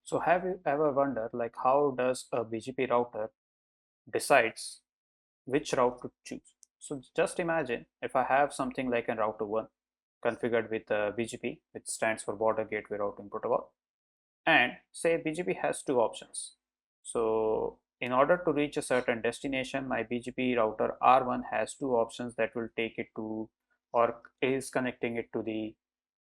So have you ever wondered like how does a BGP router decides which route to choose? So just imagine if I have something like a router 1 configured with BGP, which stands for Border Gateway Routing Protocol, and say BGP has two options. So in order to reach a certain destination, my BGP router R1 has two options that will take it to or is connecting it to the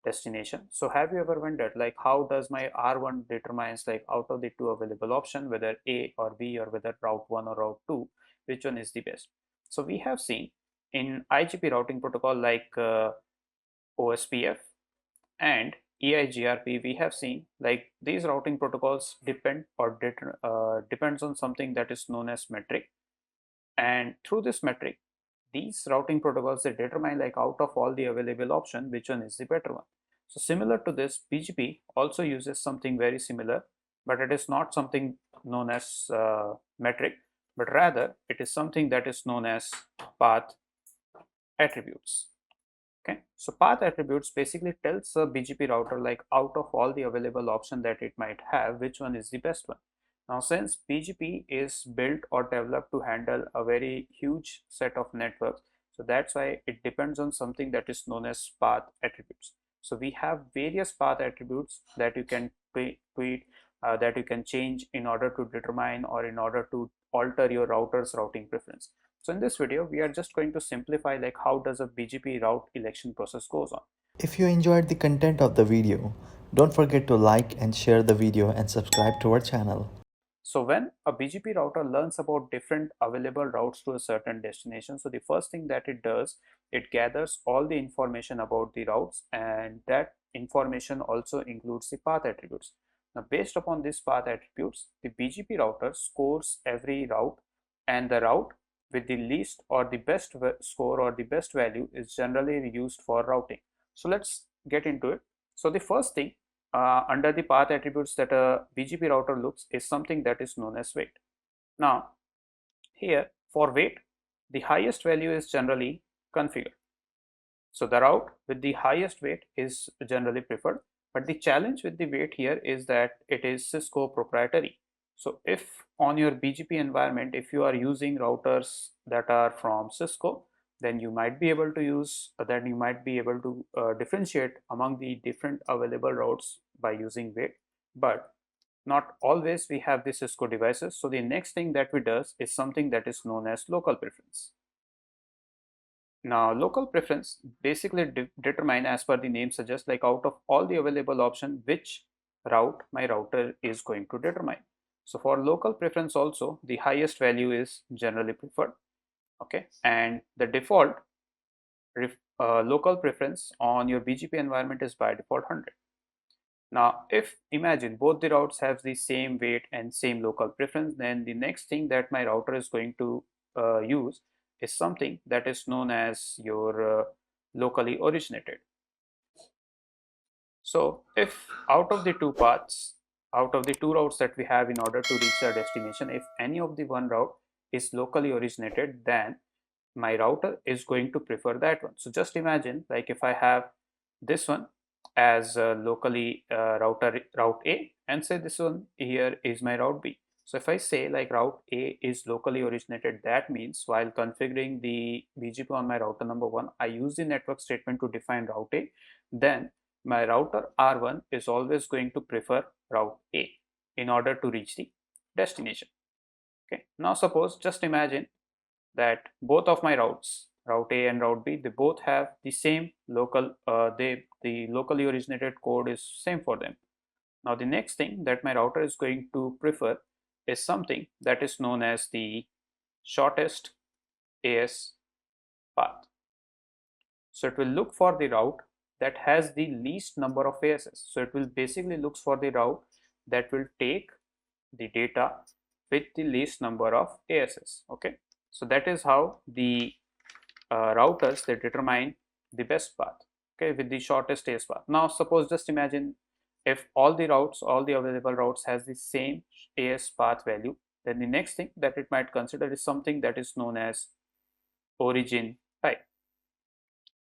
destination. So have you ever wondered like how does my R1 determines like out of the two available option whether A or B or whether route 1 or route 2 which one is the best? So we have seen in IGP routing protocol like OSPF and EIGRP, we have seen like these routing protocols depend or depends on something that is known as metric, and through this metric these routing protocols they determine like out of all the available option which one is the better one. So similar to this, BGP also uses something very similar, but it is not something known as metric, but rather it is something that is known as path attributes. Okay, so path attributes basically tells a BGP router like out of all the available option that it might have, which one is the best one. Now, since BGP is built or developed to handle a very huge set of networks, so that's why it depends on something that is known as path attributes. So we have various path attributes that you can tweak, that you can change in order to determine or in order to alter your router's routing preference. So in this video, we are just going to simplify like how does a BGP route election process goes on. If you enjoyed the content of the video, don't forget to like and share the video and subscribe to our channel. So when a BGP router learns about different available routes to a certain destination, so the first thing that it does, it gathers all the information about the routes, and that information also includes the path attributes. Now based upon these path attributes, the BGP router scores every route, and the route with the least or the best score or the best value is generally used for routing. So let's get into it. So the first thing under the path attributes that a BGP router looks is something that is known as weight. Now here for weight, the highest value is generally configured. So the route with the highest weight is generally preferred, but the challenge with the weight here is that it is Cisco proprietary. So if on your BGP environment, if you are using routers that are from Cisco, then you might be able to differentiate among the different available routes by using weight, but not always we have the Cisco devices. So the next thing that we does is something that is known as local preference. Now local preference basically determine, as per the name suggests, like out of all the available option which route my router is going to determine. So for local preference also the highest value is generally preferred. Okay, and the default local preference on your BGP environment is by default 100. Now if imagine both the routes have the same weight and same local preference, then the next thing that my router is going to use is something that is known as your locally originated. So if out of the two paths, out of the two routes that we have in order to reach our destination, if any of the one route is locally originated, then my router is going to prefer that one. So just imagine like if I have this one as locally route A, and say this one here is my route B. So if I say like route A is locally originated, that means while configuring the BGP on my router number 1, I use the network statement to define route A, then my router R1 is always going to prefer route A in order to reach the destination. Okay, now suppose just imagine that both of my routes, route A and route B, they both have the same local, the locally originated code is same for them. Now the next thing that my router is going to prefer is something that is known as the shortest AS path. So it will look for the route that has the least number of ASs. So it will basically looks for the route that will take the data with the least number of ASs. Okay, so that is how the routers they determine the best path, okay, with the shortest AS path. Now suppose just imagine if all the routes, all the available routes has the same AS path value, then the next thing that it might consider is something that is known as origin type.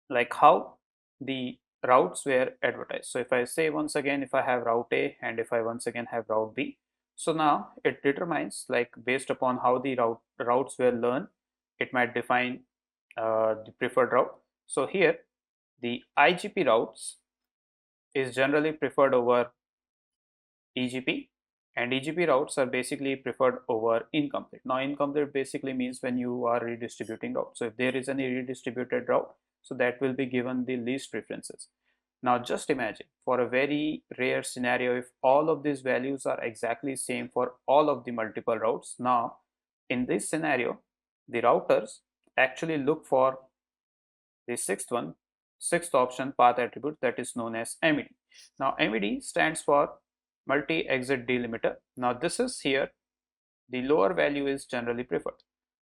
Like how the routes were advertised. So if I say once again, if I have route A and if I once again have route B, so now it determines, like based upon how the routes were learned, it might define the preferred route. So here the IGP routes is generally preferred over EGP, and EGP routes are basically preferred over incomplete. Now incomplete basically means when you are redistributing route. So if there is any redistributed route, so that will be given the least preferences. Now just imagine, for a very rare scenario, if all of these values are exactly same for all of the multiple routes. Now in this scenario, the routers actually look for the sixth option path attribute, that is known as MED. Now MED stands for multi-exit delimiter. Now this is here, the lower value is generally preferred.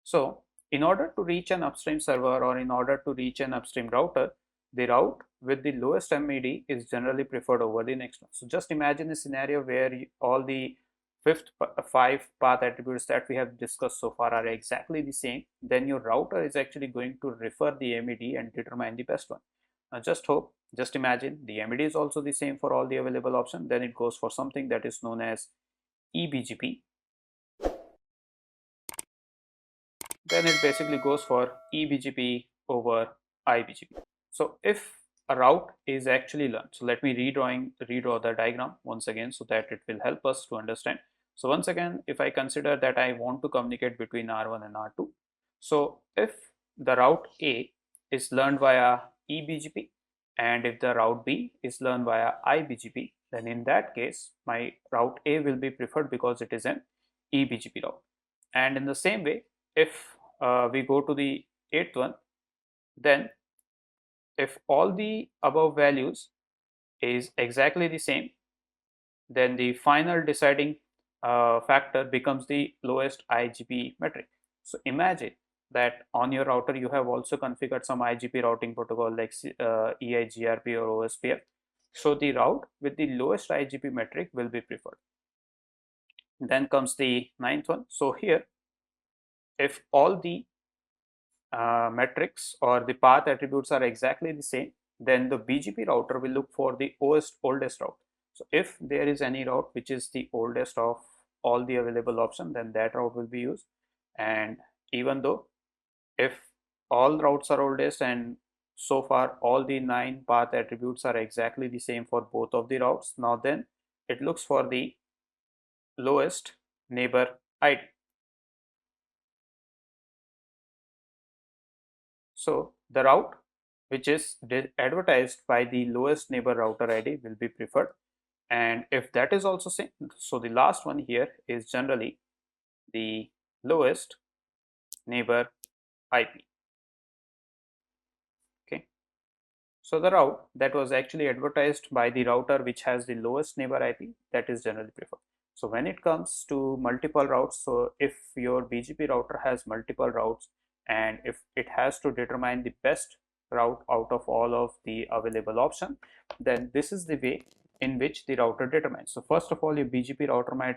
So in order to reach an upstream server or in order to reach an upstream router, the route with the lowest MED is generally preferred over the next one. So just imagine a scenario where all the five path attributes that we have discussed so far are exactly the same, then your router is actually going to refer the MED and determine the best one. Now just imagine the MED is also the same for all the available options, then it goes for something that is known as eBGP. Then it basically goes for eBGP over iBGP. So if a route is actually learned, so let me redraw the diagram once again so that it will help us to understand. So once again, if I consider that I want to communicate between R1 and R2, so if the route A is learned via eBGP and if the route B is learned via iBGP, then in that case my route A will be preferred because it is an eBGP route. And in the same way, if we go to the eighth one, then if all the above values is exactly the same, then the final deciding factor becomes the lowest IGP metric. So imagine that on your router you have also configured some IGP routing protocol like EIGRP or OSPF. So the route with the lowest IGP metric will be preferred. Then comes the ninth one. So here, if all the metrics or the path attributes are exactly the same, then the BGP router will look for the oldest route. So if there is any route which is the oldest of all the available options, then that route will be used. And even though if all routes are oldest and so far all the 9 path attributes are exactly the same for both of the routes, now then it looks for the lowest neighbor ID. So the route which is advertised by the lowest neighbor router ID will be preferred. And if that is also same, so the last one here is generally the lowest neighbor IP. Okay. So the route that was actually advertised by the router which has the lowest neighbor IP, that is generally preferred. So when it comes to multiple routes, so if your BGP router has multiple routes and if it has to determine the best route out of all of the available option, then this is the way in which the router determines. So first of all, your BGP router might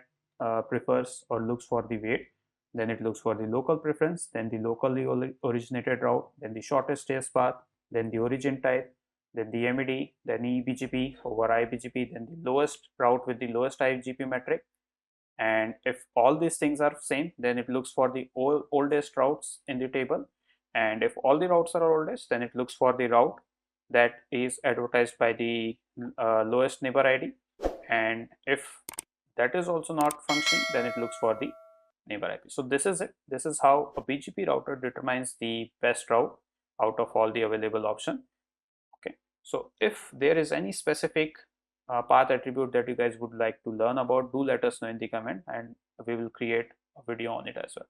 prefers or looks for the weight, then it looks for the local preference, then the locally originated route, then the shortest trace path, then the origin type, then the MED, then eBGP over iBGP, then the lowest route with the lowest IGP metric. And if all these things are same, then it looks for the oldest routes in the table. And if all the routes are oldest, then it looks for the route that is advertised by the lowest neighbor ID. And if that is also not functioning, then it looks for the neighbor IP. So this is it. This is how a BGP router determines the best route out of all the available option. Okay. So if there is any specific path attribute that you guys would like to learn about, do let us know in the comment and we will create a video on it as well.